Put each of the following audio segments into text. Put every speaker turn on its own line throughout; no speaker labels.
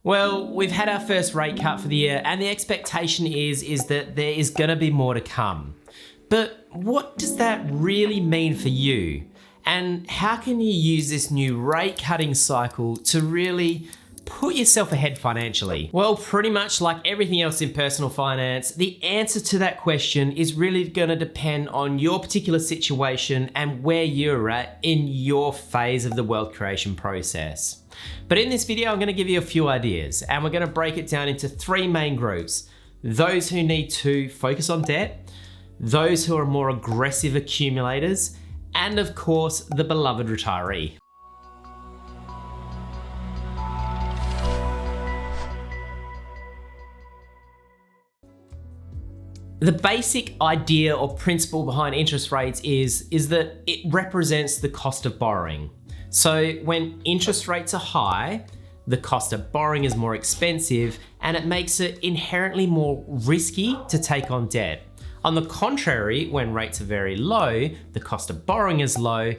Well, we've had our first rate cut for the year, and the expectation is that there is going to be more to come. But what does that really mean for you? And how can you use this new rate cutting cycle to really put yourself ahead financially? Well, pretty much like everything else in personal finance, the answer to that question is really going to depend on your particular situation and where you're at in your phase of the wealth creation process. But in this video, I'm going to give you a few ideas, and we're going to break it down into three main groups. Those who need to focus on debt, those who are more aggressive accumulators, and of course, the beloved retiree. The basic idea or principle behind interest rates is that it represents the cost of borrowing. So when interest rates are high, the cost of borrowing is more expensive, and it makes it inherently more risky to take on debt. On the contrary, when rates are very low, the cost of borrowing is low,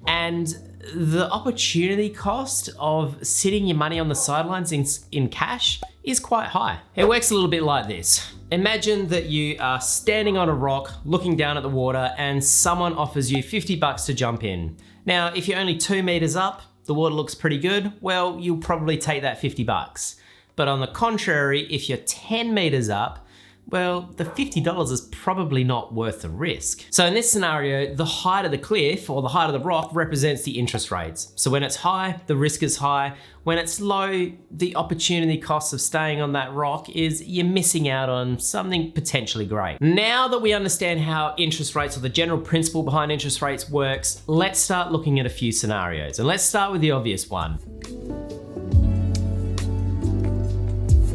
and the opportunity cost of sitting your money on the sidelines in cash is quite high. It works a little bit like this. Imagine that you are standing on a rock looking down at the water and someone offers you $50 to jump in. Now, if you're only 2 meters up, the water looks pretty good, well, you'll probably take that $50. But on the contrary, if you're 10 meters up, well, the $50 is probably not worth the risk. So in this scenario, the height of the cliff or the height of the rock represents the interest rates. So when it's high, the risk is high. When it's low, the opportunity cost of staying on that rock is you're missing out on something potentially great. Now that we understand how interest rates or the general principle behind interest rates works, let's start looking at a few scenarios. And let's start with the obvious one.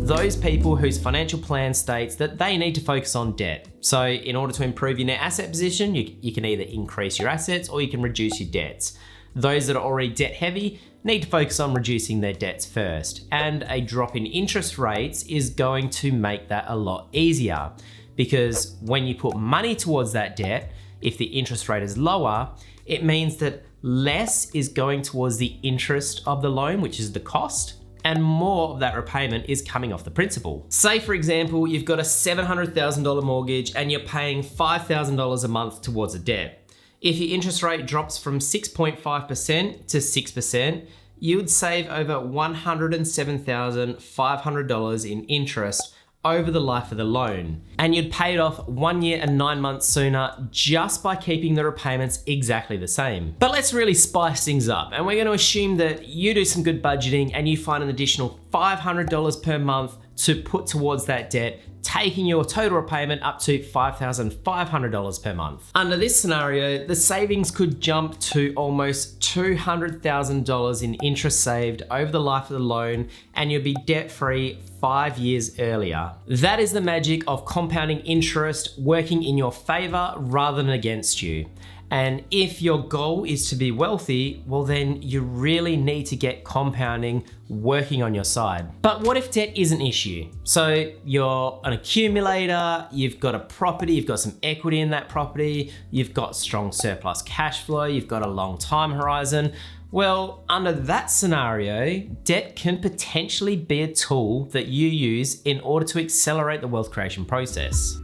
Those people whose financial plan states that they need to focus on debt. So in order to improve your net asset position, you can either increase your assets or you can reduce your debts. Those that are already debt heavy need to focus on reducing their debts first. And a drop in interest rates is going to make that a lot easier, because when you put money towards that debt, if the interest rate is lower, it means that less is going towards the interest of the loan, which is the cost, and more of that repayment is coming off the principal. Say for example, you've got a $700,000 mortgage and you're paying $5,000 a month towards a debt. If your interest rate drops from 6.5% to 6%, you would save over $107,500 in interest over the life of the loan. And you'd pay it off 1 year and 9 months sooner just by keeping the repayments exactly the same. But let's really spice things up, and we're going to assume that you do some good budgeting and you find an additional $500 per month to put towards that debt, taking your total repayment up to $5,500 per month. Under this scenario, the savings could jump to almost $200,000 in interest saved over the life of the loan, and you'll be debt-free 5 years earlier. That is the magic of compounding interest working in your favor rather than against you. And if your goal is to be wealthy, well then you really need to get compounding working on your side. But what if debt is an issue? So you're an accumulator, you've got a property, you've got some equity in that property, you've got strong surplus cash flow, you've got a long time horizon. Well, under that scenario, debt can potentially be a tool that you use in order to accelerate the wealth creation process.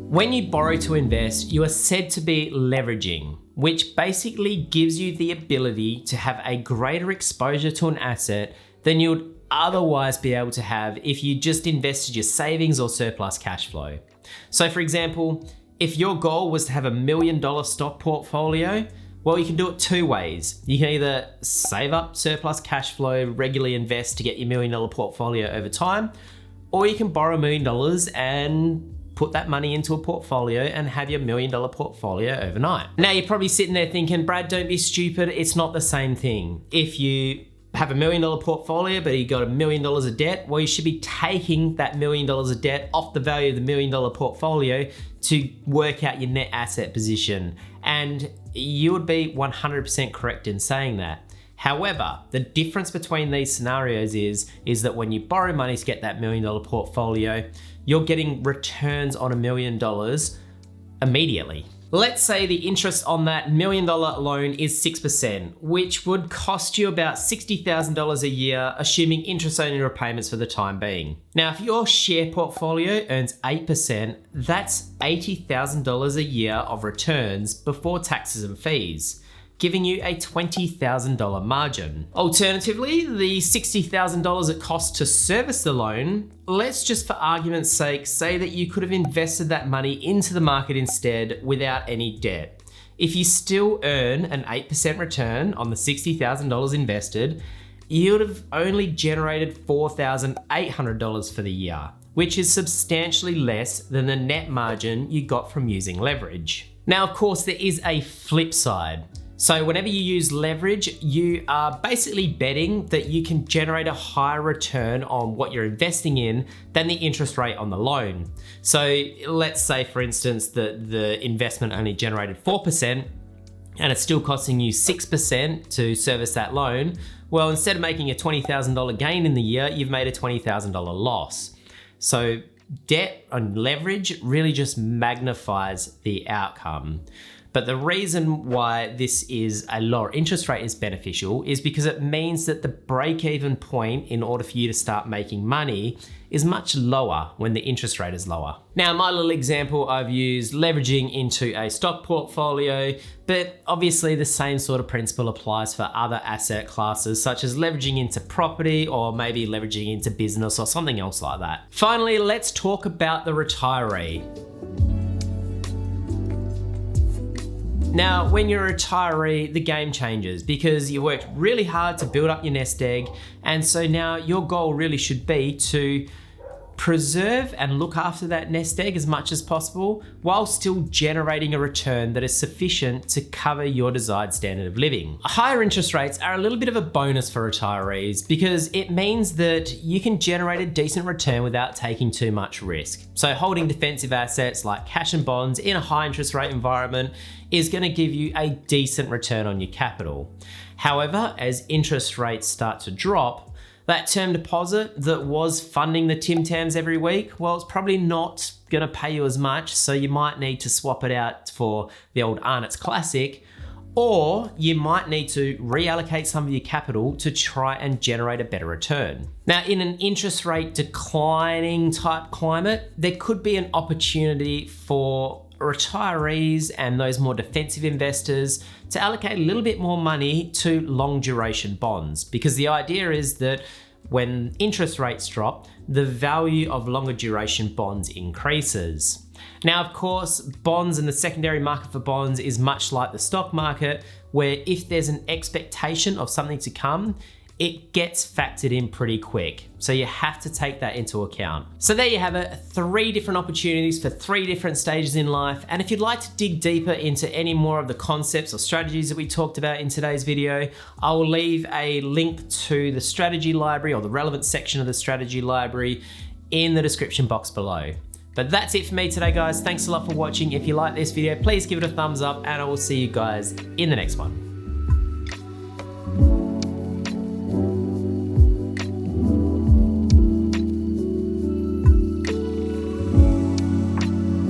When you borrow to invest, you are said to be leveraging, which basically gives you the ability to have a greater exposure to an asset than you would otherwise be able to have if you just invested your savings or surplus cash flow. So for example, if your goal was to have $1 million stock portfolio, well, you can do it two ways. You can either save up surplus cash flow, regularly invest to get your $1 million portfolio over time, or you can borrow $1 million and put that money into a portfolio and have your $1 million portfolio overnight. Now you're probably sitting there thinking, Brad, don't be stupid. It's not the same thing. If you have $1 million portfolio, but you got $1 million of debt, well, you should be taking that $1 million of debt off the value of the $1 million portfolio to work out your net asset position. And you would be 100% correct in saying that. However, the difference between these scenarios is that when you borrow money to get that $1 million portfolio, you're getting returns on $1 million immediately. Let's say the interest on that $1 million loan is 6%, which would cost you about $60,000 a year, assuming interest-only repayments for the time being. Now, if your share portfolio earns 8%, that's $80,000 a year of returns before taxes and fees, giving you a $20,000 margin. Alternatively, the $60,000 it costs to service the loan, let's just for argument's sake say that you could have invested that money into the market instead without any debt. If you still earn an 8% return on the $60,000 invested, you would have only generated $4,800 for the year, which is substantially less than the net margin you got from using leverage. Now, of course, there is a flip side. So whenever you use leverage, you are basically betting that you can generate a higher return on what you're investing in than the interest rate on the loan. So let's say, for instance, that the investment only generated 4% and it's still costing you 6% to service that loan. Well, instead of making a $20,000 gain in the year, you've made a $20,000 loss. So debt and leverage really just magnifies the outcome. But the reason why this is a lower interest rate is beneficial is because it means that the break-even point in order for you to start making money is much lower when the interest rate is lower. Now, in my little example, I've used leveraging into a stock portfolio, but obviously the same sort of principle applies for other asset classes, such as leveraging into property or maybe leveraging into business or something else like that. Finally, let's talk about the retiree. Now, when you're a retiree, the game changes because you worked really hard to build up your nest egg. And so now your goal really should be to preserve and look after that nest egg as much as possible while still generating a return that is sufficient to cover your desired standard of living. Higher interest rates are a little bit of a bonus for retirees because it means that you can generate a decent return without taking too much risk. So holding defensive assets like cash and bonds in a high interest rate environment is going to give you a decent return on your capital. However, as interest rates start to drop, that term deposit that was funding the Tim Tams every week, well, it's probably not going to pay you as much, so you might need to swap it out for the old Arnott's Classic, or you might need to reallocate some of your capital to try and generate a better return. Now, in an interest rate declining type climate, there could be an opportunity for retirees and those more defensive investors to allocate a little bit more money to long duration bonds, because the idea is that when interest rates drop, the value of longer duration bonds increases. Now, of course, bonds and the secondary market for bonds is much like the stock market, where if there's an expectation of something to come, it gets factored in pretty quick. So you have to take that into account. So there you have it, 3 different opportunities for 3 different stages in life. And if you'd like to dig deeper into any more of the concepts or strategies that we talked about in today's video, I will leave a link to the strategy library or the relevant section of the strategy library in the description box below. But that's it for me today, guys. Thanks a lot for watching. If you like this video, please give it a thumbs up and I will see you guys in the next one.